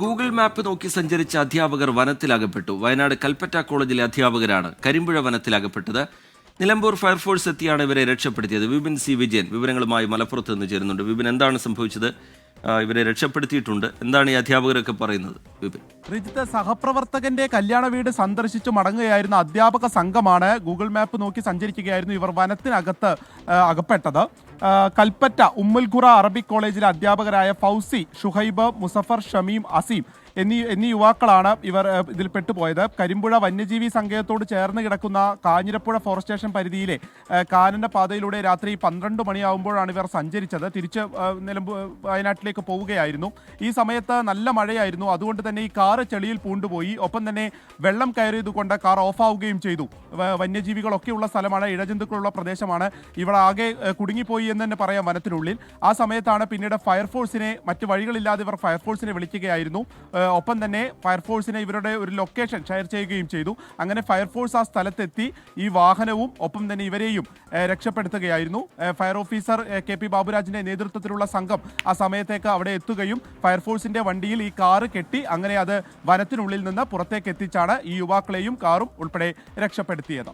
Google map നോക്കി സഞ്ചരിച്ച അധ്യാപകർ വനത്തിലകപ്പെട്ടു. വയനാട് കൽപ്പറ്റ കോളേജിലെ അധ്യാപകരാണ് കരിമ്പുഴ വനത്തിലകപ്പെട്ടത്. നിലമ്പൂർ ഫയർഫോഴ്സ് എത്തിയാണ് ഇവരെ രക്ഷപ്പെടുത്തിയത്. വിപിൻ സി വിജയൻ വിവരങ്ങളുമായി മലപ്പുറത്ത് നിന്ന് ചേരുന്നുണ്ട്. വിപിൻ, എന്താണ് സംഭവിച്ചത്? ഇവരെ രക്ഷപ്പെടുത്തിയിട്ടുണ്ട്. എന്താണ് ഈ അധ്യാപകരൊക്കെ പറയുന്നത്? വിപിൻ. റിജിത്ത്, സഹപ്രവർത്തകന്റെ കല്യാണ വീട് സന്ദർശിച്ചു മടങ്ങുകയായിരുന്ന അധ്യാപക സംഘമാണ് ഗൂഗിൾ മാപ്പ് നോക്കി സഞ്ചരിക്കുകയായിരുന്നു ഇവർ വനത്തിനകത്ത് അകപ്പെട്ടത്. കൽപ്പറ്റ ഉമ്മുൽഖുറ അറബിക് കോളേജിലെ അധ്യാപകരായ ഫൗസി, ഷുഹൈബ്, മുസഫർ, ഷമീം, അസീം എന്നീ യുവാക്കളാണ് ഇവർ ഇതിൽ പെട്ടുപോയത്. കരിമ്പുഴ വന്യജീവി സങ്കേതത്തോട് ചേർന്ന് കിടക്കുന്ന കാഞ്ഞിരപ്പുഴ ഫോറസ്റ്റ് സ്റ്റേഷൻ പരിധിയിലെ കാനന പാതയിലൂടെ രാത്രി 12 മണിയാകുമ്പോഴാണ് ഇവർ സഞ്ചരിച്ചത്. തിരിച്ച് വയനാട്ടിലേക്ക് പോവുകയായിരുന്നു. ഈ സമയത്ത് നല്ല മഴയായിരുന്നു. അതുകൊണ്ട് തന്നെ ഈ കാറ് ചെളിയിൽ പൂണ്ടുപോയി. ഒപ്പം തന്നെ വെള്ളം കയറിയതുകൊണ്ട് കാർ ഓഫാവുകയും ചെയ്തു. വന്യജീവികളൊക്കെ ഉള്ള സ്ഥലമാണ്, ഇഴജന്തുക്കളുള്ള പ്രദേശമാണ്. ഇവിടെ ആകെ കുടുങ്ങിപ്പോയി എന്ന് തന്നെ പറയാം വനത്തിനുള്ളിൽ. ആ സമയത്താണ് പിന്നീട് ഫയർഫോഴ്സിനെ, മറ്റ് വഴികളില്ലാതെ ഇവർ ഫയർഫോഴ്സിനെ വിളിക്കുകയായിരുന്നു. ഒപ്പം തന്നെ ഫയർഫോഴ്സിനെ ഇവരുടെ ഒരു ലൊക്കേഷൻ ഷെയർ ചെയ്യുകയും ചെയ്തു. അങ്ങനെ ഫയർഫോഴ്സ് ആ സ്ഥലത്തെത്തി ഈ വാഹനവും ഒപ്പം തന്നെ ഇവരെയും രക്ഷപ്പെടുത്തുകയായിരുന്നു. ഫയർ ഓഫീസർ KP ബാബുരാജിന്റെ നേതൃത്വത്തിലുള്ള സംഘം ആ സമയത്തേക്ക് അവിടെ എത്തുകയും ഫയർഫോഴ്സിന്റെ വണ്ടിയിൽ ഈ കാറ് കെട്ടി അങ്ങനെ അത് വനത്തിനുള്ളിൽ നിന്ന് പുറത്തേക്ക് എത്തിച്ചാണ് ഈ യുവാക്കളെയും കാറും ഉൾപ്പെടെ രക്ഷപ്പെടുത്തിയത്.